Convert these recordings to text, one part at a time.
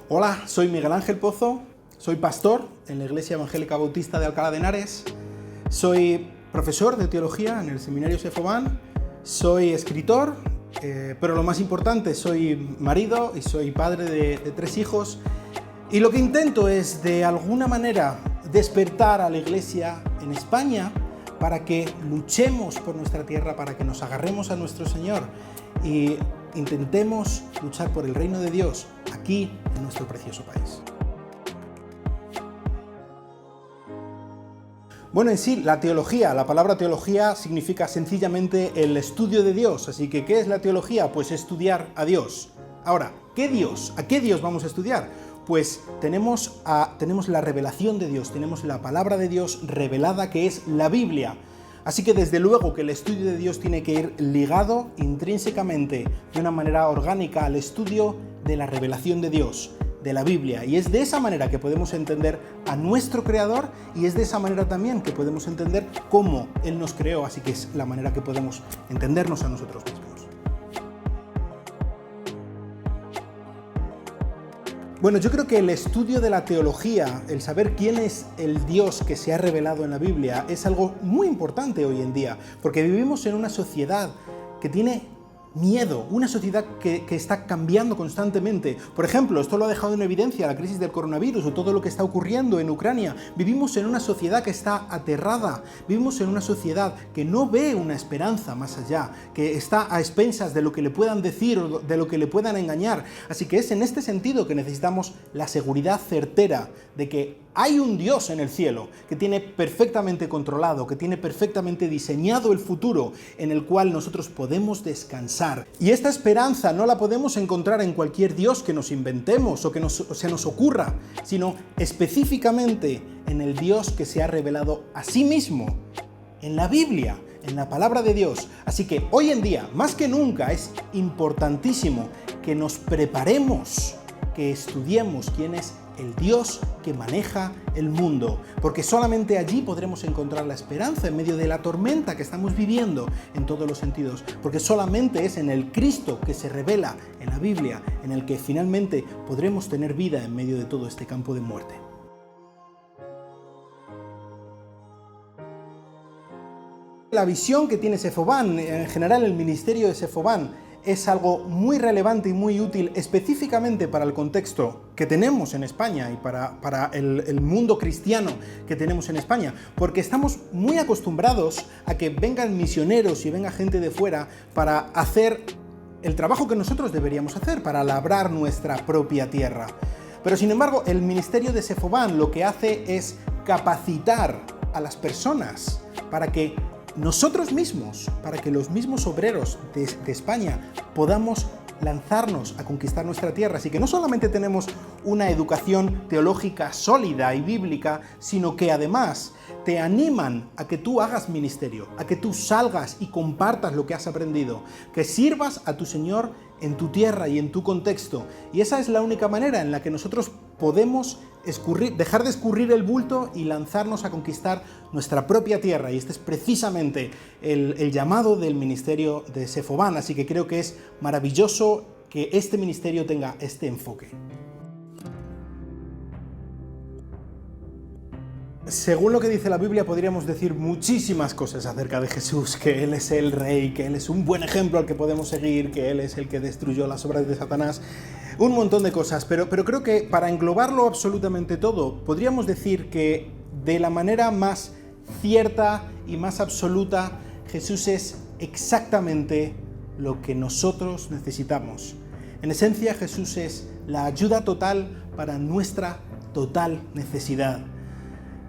Hola, soy Miguel Ángel Pozo, soy pastor en la Iglesia Evangélica Bautista de Alcalá de Henares, soy profesor de teología en el Seminario Sefován, soy escritor, pero lo más importante, soy marido y soy padre de 3 hijos, y lo que intento es de alguna manera despertar a la Iglesia en España para que luchemos por nuestra tierra, para que nos agarremos a nuestro Señor y intentemos luchar por el reino de Dios aquí en nuestro precioso país. Bueno, en sí, la teología, la palabra teología significa sencillamente el estudio de Dios, así que ¿qué es la teología? Pues estudiar a Dios. Ahora, ¿qué Dios? ¿A qué Dios vamos a estudiar? Pues tenemos la revelación de Dios, tenemos la palabra de Dios revelada que es la Biblia. Así que desde luego que el estudio de Dios tiene que ir ligado intrínsecamente, de una manera orgánica, al estudio de la revelación de Dios, de la Biblia. Y es de esa manera que podemos entender a nuestro Creador y es de esa manera también que podemos entender cómo Él nos creó, así que es la manera que podemos entendernos a nosotros mismos. Bueno, yo creo que el estudio de la teología, el saber quién es el Dios que se ha revelado en la Biblia, es algo muy importante hoy en día, porque vivimos en una sociedad que tiene miedo, una sociedad que está cambiando constantemente. Por ejemplo, esto lo ha dejado en evidencia la crisis del coronavirus o todo lo que está ocurriendo en Ucrania. Vivimos en una sociedad que está aterrada, vivimos en una sociedad que no ve una esperanza más allá, que está a expensas de lo que le puedan decir o de lo que le puedan engañar. Así que es en este sentido que necesitamos la seguridad certera de que hay un Dios en el cielo que tiene perfectamente controlado, que tiene perfectamente diseñado el futuro en el cual nosotros podemos descansar. Y esta esperanza no la podemos encontrar en cualquier Dios que nos inventemos o que se nos ocurra, sino específicamente en el Dios que se ha revelado a sí mismo en la Biblia, en la palabra de Dios. Así que hoy en día, más que nunca, es importantísimo que nos preparemos, que estudiemos quién es el Dios que maneja el mundo, porque solamente allí podremos encontrar la esperanza en medio de la tormenta que estamos viviendo en todos los sentidos, porque solamente es en el Cristo que se revela en la Biblia, en el que finalmente podremos tener vida en medio de todo este campo de muerte. La visión que tiene Sefován, en general el ministerio de Sefován, es algo muy relevante y muy útil específicamente para el contexto que tenemos en España y para el mundo cristiano que tenemos en España, porque estamos muy acostumbrados a que vengan misioneros y venga gente de fuera para hacer el trabajo que nosotros deberíamos hacer, para labrar nuestra propia tierra. Pero sin embargo, el ministerio de Sefován lo que hace es capacitar a las personas para que nosotros mismos, para que los mismos obreros de España podamos lanzarnos a conquistar nuestra tierra. Así que no solamente tenemos una educación teológica sólida y bíblica, sino que además te animan a que tú hagas ministerio, a que tú salgas y compartas lo que has aprendido, que sirvas a tu Señor en tu tierra y en tu contexto. Y esa es la única manera en la que nosotros podemos dejar de escurrir el bulto y lanzarnos a conquistar nuestra propia tierra. Y este es precisamente el llamado del ministerio de Sefován. Así que creo que es maravilloso que este ministerio tenga este enfoque. Según lo que dice la Biblia, podríamos decir muchísimas cosas acerca de Jesús, que Él es el Rey, que Él es un buen ejemplo al que podemos seguir, que Él es el que destruyó las obras de Satanás, un montón de cosas, pero creo que para englobarlo absolutamente todo, podríamos decir que de la manera más cierta y más absoluta, Jesús es exactamente lo que nosotros necesitamos. En esencia, Jesús es la ayuda total para nuestra total necesidad.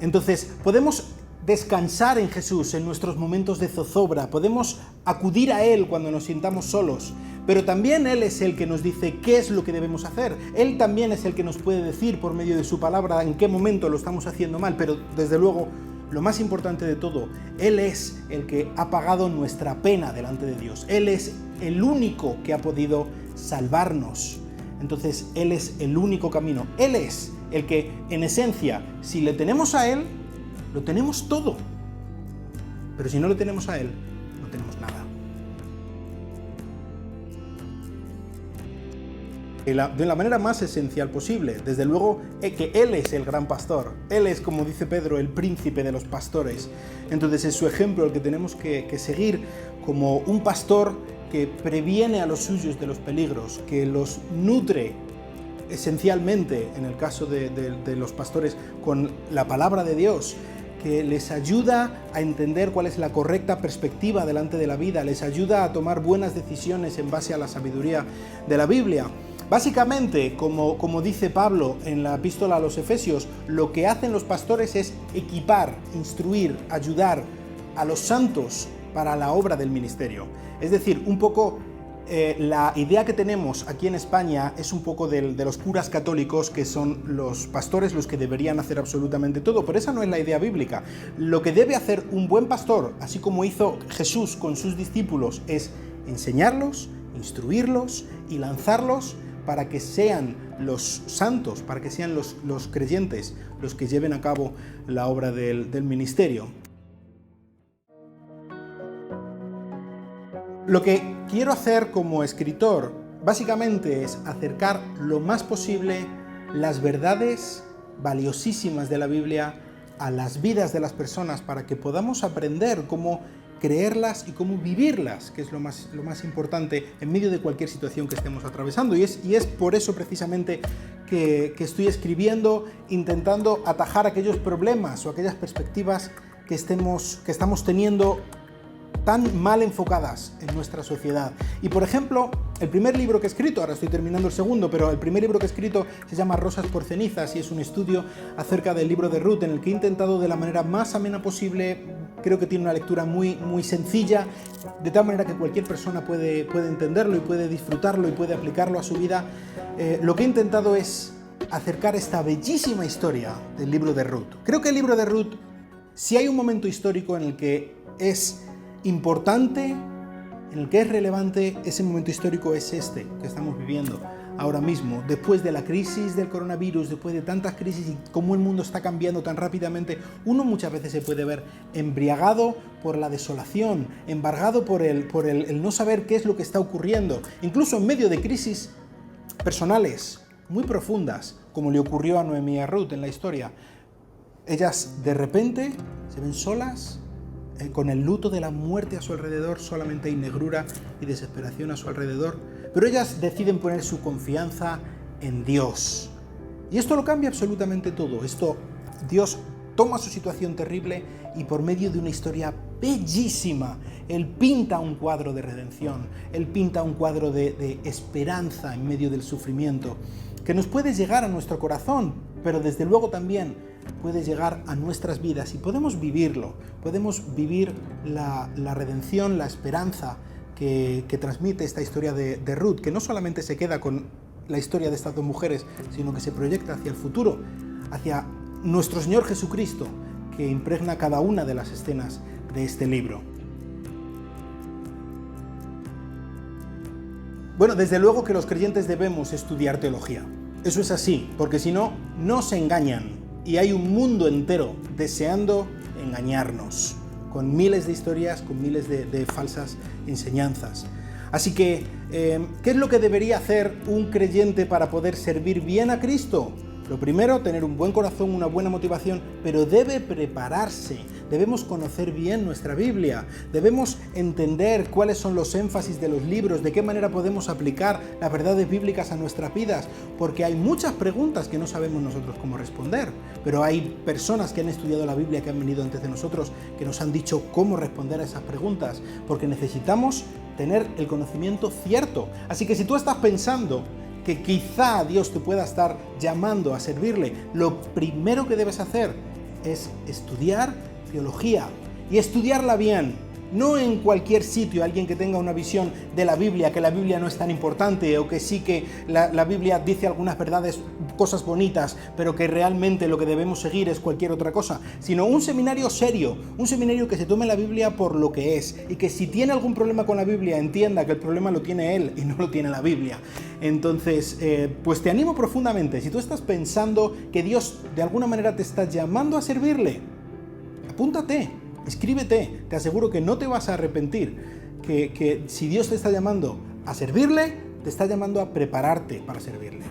Entonces, podemos descansar en Jesús en nuestros momentos de zozobra, podemos acudir a Él cuando nos sintamos solos, pero también Él es el que nos dice qué es lo que debemos hacer. Él también es el que nos puede decir por medio de su palabra en qué momento lo estamos haciendo mal, pero desde luego, lo más importante de todo, Él es el que ha pagado nuestra pena delante de Dios. Él es el único que ha podido salvarnos. Entonces, Él es el único camino. Él es el que, en esencia, si le tenemos a Él, lo tenemos todo. Pero si no le tenemos a Él, no tenemos nada. de la manera más esencial posible. Desde luego que Él es el gran pastor. Él es, como dice Pedro, el príncipe de los pastores. Entonces es su ejemplo el que tenemos que seguir como un pastor que previene a los suyos de los peligros, que los nutre esencialmente, en el caso de los pastores, con la palabra de Dios, que les ayuda a entender cuál es la correcta perspectiva delante de la vida, les ayuda a tomar buenas decisiones en base a la sabiduría de la Biblia. Básicamente, como dice Pablo en la epístola a los Efesios, lo que hacen los pastores es equipar, instruir, ayudar a los santos para la obra del ministerio. Es decir, un poco la idea que tenemos aquí en España es un poco de los curas católicos, que son los pastores los que deberían hacer absolutamente todo, pero esa no es la idea bíblica. Lo que debe hacer un buen pastor, así como hizo Jesús con sus discípulos, es enseñarlos, instruirlos y lanzarlos para que sean los santos, para que sean los creyentes los que lleven a cabo la obra del ministerio. Lo que quiero hacer como escritor, básicamente, es acercar lo más posible las verdades valiosísimas de la Biblia a las vidas de las personas, para que podamos aprender cómo creerlas y cómo vivirlas, que es lo más importante en medio de cualquier situación que estemos atravesando. Y es por eso precisamente que estoy escribiendo, intentando atajar aquellos problemas o aquellas perspectivas que estamos teniendo tan mal enfocadas en nuestra sociedad. Y por ejemplo, el primer libro que he escrito, ahora estoy terminando el segundo, pero el primer libro que he escrito se llama Rosas por cenizas y es un estudio acerca del libro de Ruth, en el que he intentado de la manera más amena posible. Creo que tiene una lectura muy sencilla, de tal manera que cualquier persona puede entenderlo y puede disfrutarlo y puede aplicarlo a su vida. Lo que he intentado es acercar esta bellísima historia del libro de Ruth. Creo que el libro de Ruth, si hay un momento histórico en el que es importante, en el que es relevante, ese momento histórico es este que estamos viviendo ahora mismo, después de la crisis del coronavirus, después de tantas crisis y cómo el mundo está cambiando tan rápidamente. Uno muchas veces se puede ver embriagado por la desolación, embargado por el no saber qué es lo que está ocurriendo, incluso en medio de crisis personales muy profundas, como le ocurrió a Noemí y a Ruth en la historia. Ellas de repente se ven solas, con el luto de la muerte a su alrededor. Solamente hay negrura y desesperación a su alrededor, pero ellas deciden poner su confianza en Dios. Y esto lo cambia absolutamente todo. Dios toma su situación terrible y por medio de una historia bellísima, Él pinta un cuadro de redención, Él pinta un cuadro de esperanza en medio del sufrimiento, que nos puede llegar a nuestro corazón, pero desde luego también puede llegar a nuestras vidas y podemos vivirlo, podemos vivir la redención, la esperanza que transmite esta historia de Ruth, que no solamente se queda con la historia de estas dos mujeres, sino que se proyecta hacia el futuro, hacia nuestro Señor Jesucristo, que impregna cada una de las escenas de este libro. Bueno, desde luego que los creyentes debemos estudiar teología. Eso es así, porque si no, nos engañan. Y hay un mundo entero deseando engañarnos, con miles de historias, con miles de falsas enseñanzas. Así que, ¿qué es lo que debería hacer un creyente para poder servir bien a Cristo? Lo primero, tener un buen corazón, una buena motivación, pero debe prepararse. Debemos conocer bien nuestra Biblia, debemos entender cuáles son los énfasis de los libros, de qué manera podemos aplicar las verdades bíblicas a nuestras vidas, porque hay muchas preguntas que no sabemos nosotros cómo responder, pero hay personas que han estudiado la Biblia, que han venido antes de nosotros, que nos han dicho cómo responder a esas preguntas, porque necesitamos tener el conocimiento cierto. Así que si tú estás pensando que quizá Dios te pueda estar llamando a servirle, lo primero que debes hacer es estudiar teología y estudiarla bien, no en cualquier sitio. Alguien que tenga una visión de la Biblia, que la Biblia no es tan importante, o que sí que la Biblia dice algunas verdades, cosas bonitas, pero que realmente lo que debemos seguir es cualquier otra cosa, sino un seminario serio, un seminario que se tome la Biblia por lo que es, y que si tiene algún problema con la Biblia, entienda que el problema lo tiene él y no lo tiene la Biblia. Entonces, pues te animo profundamente, si tú estás pensando que Dios de alguna manera te está llamando a servirle, apúntate, escríbete, te aseguro que no te vas a arrepentir, que si Dios te está llamando a servirle, te está llamando a prepararte para servirle.